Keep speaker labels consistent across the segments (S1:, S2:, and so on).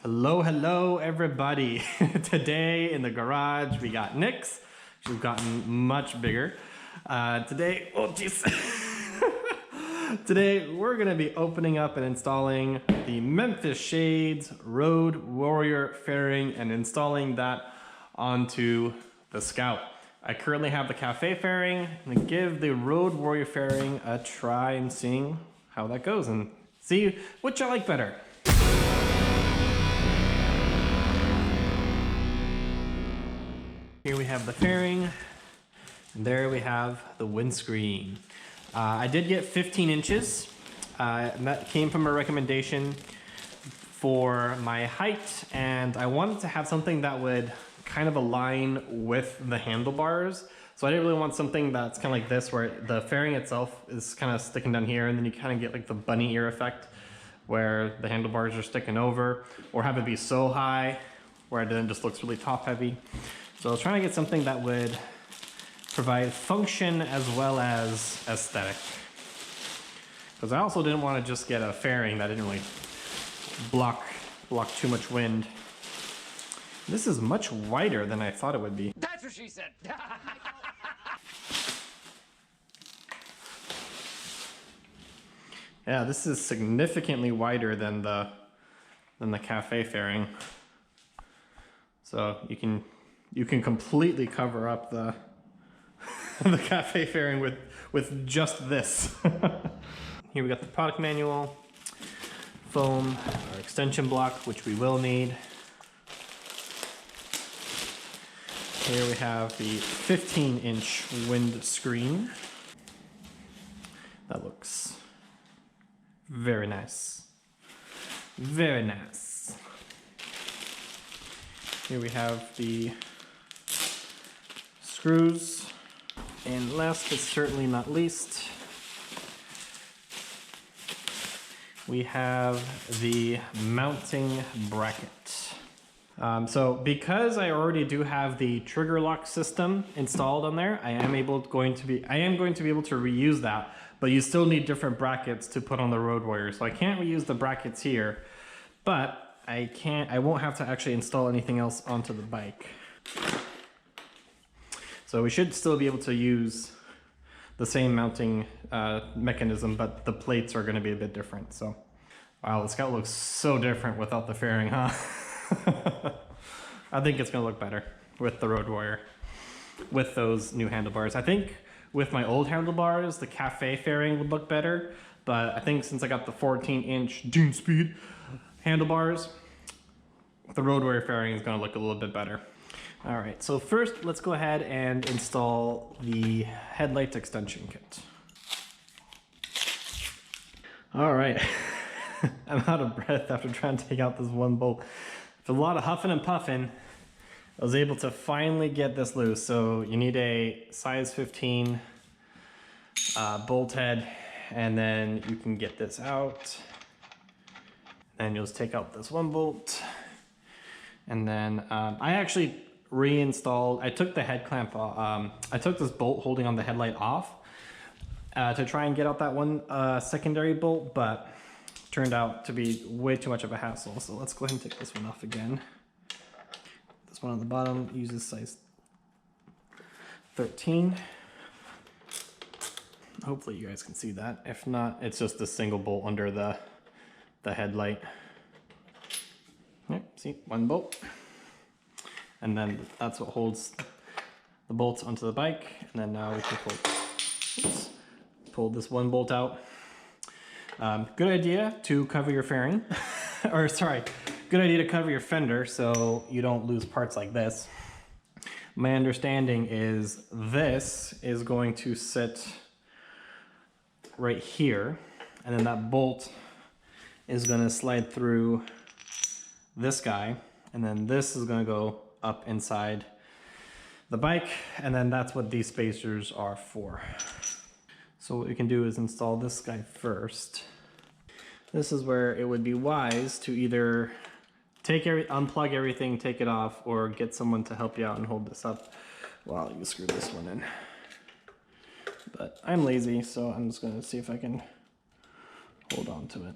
S1: Hello everybody. Today in the garage we got Nick's. She's gotten much bigger. Today we're gonna be opening up and installing the Memphis Shades Road Warrior fairing and installing that onto the Scout. I currently have the Café fairing. I'm gonna give the Road Warrior fairing a try and seeing how that goes and see which I like better. Here we have the fairing, and there we have the windscreen. I did get 15 inches, and that came from a recommendation for my height, and I wanted to have something that would kind of align with the handlebars. So I didn't really want something that's kind of like this, where the fairing itself is kind of sticking down here, and then you kind of get like the bunny ear effect, where the handlebars are sticking over, or have it be so high, where it then just looks really top heavy. So I was trying to get something that would provide function as well as aesthetic. Because I also didn't want to just get a fairing that didn't really block too much wind. This is much wider than I thought it would be.
S2: That's what she said.
S1: Yeah, this is significantly wider than the Café fairing. So you can completely cover up the the Café fairing with just this. Here we got the product manual, foam, our extension block, which we will need. Here we have the 15-inch windscreen. That looks very nice. Very nice. Here we have the screws, and last but certainly not least, we have the mounting bracket. So because I already do have the trigger lock system installed on there, I am going to be able to reuse that, but you still need different brackets to put on the Road Warrior. So I can't reuse the brackets here, but I won't have to actually install anything else onto the bike. So we should still be able to use the same mounting mechanism, but the plates are going to be a bit different. So, wow, the Scout looks so different without the fairing, huh? I think it's going to look better with the Road Warrior, with those new handlebars. I think with my old handlebars, the Café fairing would look better, but I think since I got the 14-inch Dune Speed handlebars, the Road Warrior fairing is going to look a little bit better. All right, so first let's go ahead and install the Headlight extension kit. All right, I'm out of breath after trying to take out this one bolt. After a lot of huffing and puffing, I was able to finally get this loose. So you need a size 15 bolt head, and then you can get this out. And you'll just take out this one bolt. And then I actually reinstalled, I took the head clamp, I took this bolt holding on the headlight off to try and get out that one secondary bolt, but turned out to be way too much of a hassle. So let's go ahead and take this one off again. This one on the bottom uses size 13. Hopefully you guys can see that. If not, it's just a single bolt under the headlight. Yep, see, one bolt. And then that's what holds the bolts onto the bike. And then now we can pull this one bolt out. Good idea to cover your fairing, or sorry, good idea to cover your fender so you don't lose parts like this. My understanding is this is going to sit right here, and then that bolt is going to slide through this guy, and then this is going to go up inside the bike, and then that's what these spacers are for. So what we can do is install this guy first. This is where it would be wise to either unplug everything, take it off, or get someone to help you out and hold this up while you screw this one in. But I'm lazy, so I'm just gonna see if I can hold on to it.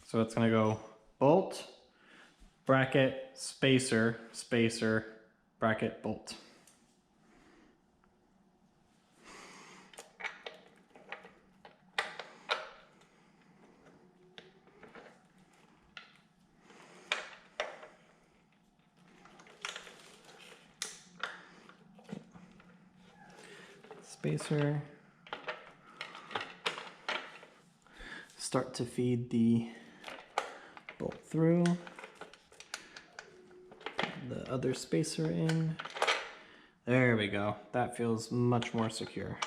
S1: So it's gonna go bolt, bracket, spacer, spacer, bracket, bolt. Spacer. Start to feed the bolt through. The other spacer in. There we go. That feels much more secure.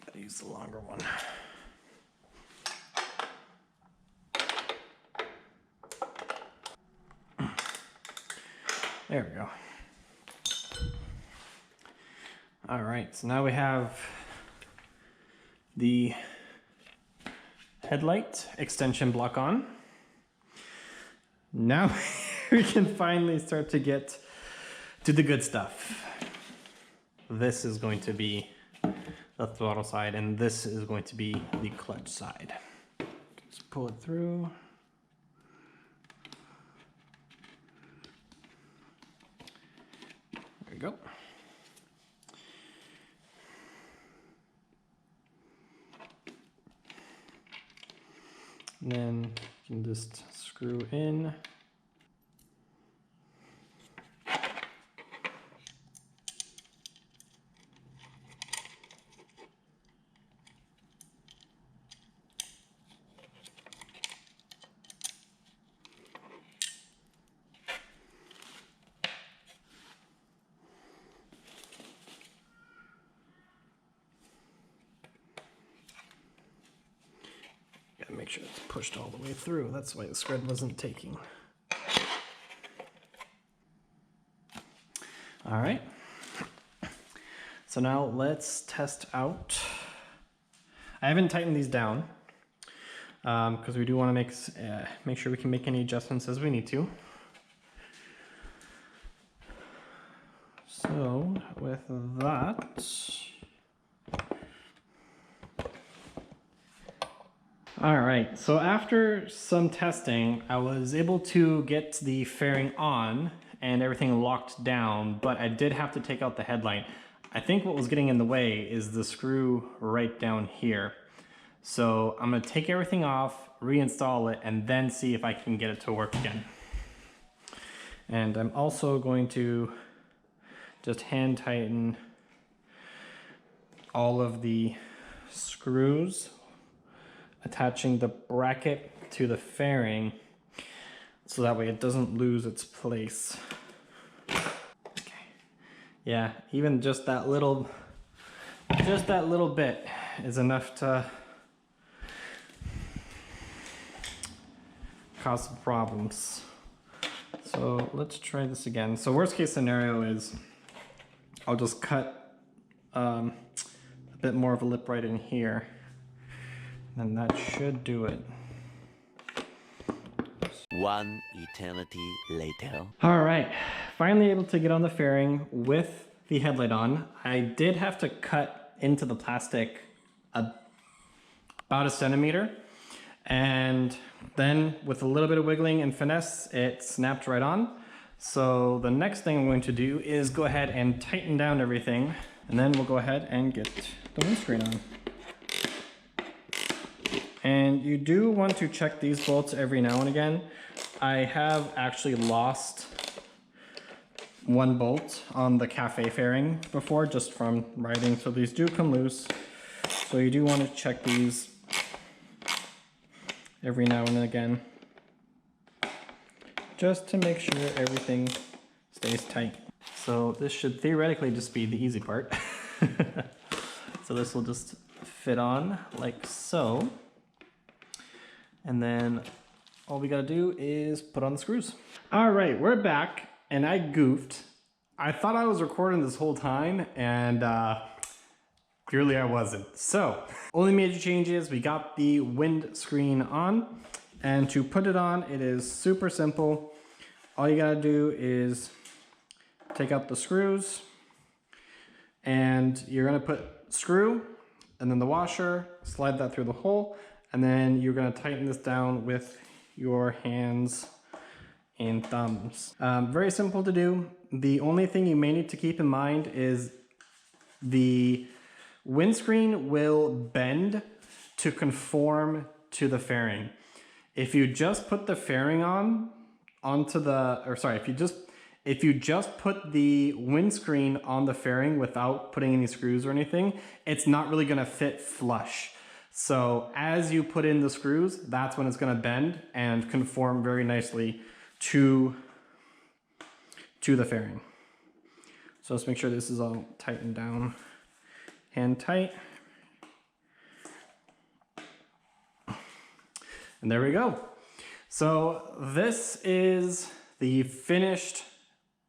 S1: Gotta use the longer one. There we go. All right, so now we have the headlight extension block on. Now we can finally start to get to the good stuff. This is going to be the throttle side, and this is going to be the clutch side. Just pull it through. There we go. And then you can just screw in. Make sure it's pushed all the way through. That's why the thread wasn't taking. All right. So now let's test out. I haven't tightened these down because we do want to make sure we can make any adjustments as we need to. So with that. All right, so after some testing, I was able to get the fairing on and everything locked down, but I did have to take out the headlight. I think what was getting in the way is the screw right down here. So I'm gonna take everything off, reinstall it, and then see if I can get it to work again. And I'm also going to just hand tighten all of the screws, attaching the bracket to the fairing so that way it doesn't lose its place. Okay. Yeah, even just that little bit is enough to cause some problems. So let's try this again. So worst case scenario is I'll just cut a bit more of a lip right in here. And that should do it.
S2: One eternity later.
S1: All right, finally able to get on the fairing with the headlight on. I did have to cut into the plastic about 1 centimeter. And then with a little bit of wiggling and finesse, it snapped right on. So the next thing I'm going to do is go ahead and tighten down everything. And then we'll go ahead and get the windscreen on. And you do want to check these bolts every now and again. I have actually lost one bolt on the Café fairing before just from riding, so these do come loose. So you do want to check these every now and again just to make sure everything stays tight. So this should theoretically just be the easy part. So this will just fit on like so. And then all we gotta do is put on the screws. All right, we're back, and I goofed. I thought I was recording this whole time, and clearly I wasn't. So, only major changes, we got the windscreen on, and to put it on, it is super simple. All you gotta do is take out the screws, And you're gonna put screw and then the washer, slide that through the hole, and then you're gonna tighten this down with your hands and thumbs. Very simple to do. The only thing you may need to keep in mind is the windscreen will bend to conform to the fairing. If you just put the fairing onto the, or sorry, if you just put the windscreen on the fairing without putting any screws or anything, it's not really gonna fit flush. So as you put in the screws, that's when it's gonna bend and conform very nicely to the fairing. So let's make sure this is all tightened down and tight. And there we go. So this is the finished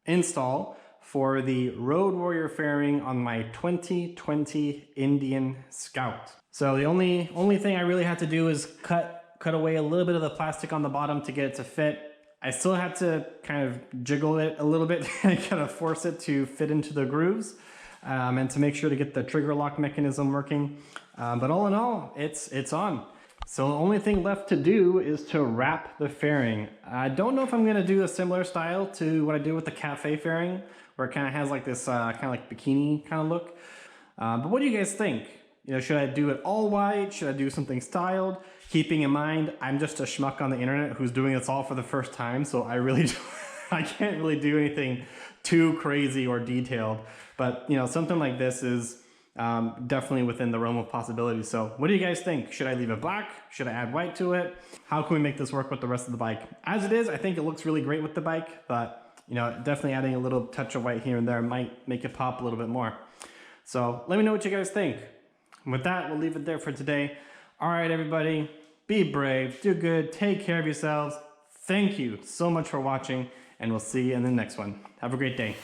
S1: install for the Road Warrior fairing on my 2020 Indian Scout. So the only thing I really had to do is cut away a little bit of the plastic on the bottom to get it to fit. I still had to kind of jiggle it a little bit and kind of force it to fit into the grooves and to make sure to get the trigger lock mechanism working. But all in all, it's on. So the only thing left to do is to wrap the fairing. I don't know if I'm gonna do a similar style to what I did with the Café fairing, where it kind of has like this kind of like bikini kind of look. But what do you guys think? You know, should I do it all white? Should I do something styled? Keeping in mind, I'm just a schmuck on the internet who's doing this all for the first time, so I can't really do anything too crazy or detailed. But you know, something like this is definitely within the realm of possibilities. So what do you guys think? Should I leave it black? Should I add white to it? How can we make this work with the rest of the bike? As it is, I think it looks really great with the bike, but you know, definitely adding a little touch of white here and there might make it pop a little bit more. So let me know what you guys think. And with that, we'll leave it there for today. All right, everybody, be brave, do good, take care of yourselves. Thank you so much for watching, and we'll see you in the next one. Have a great day.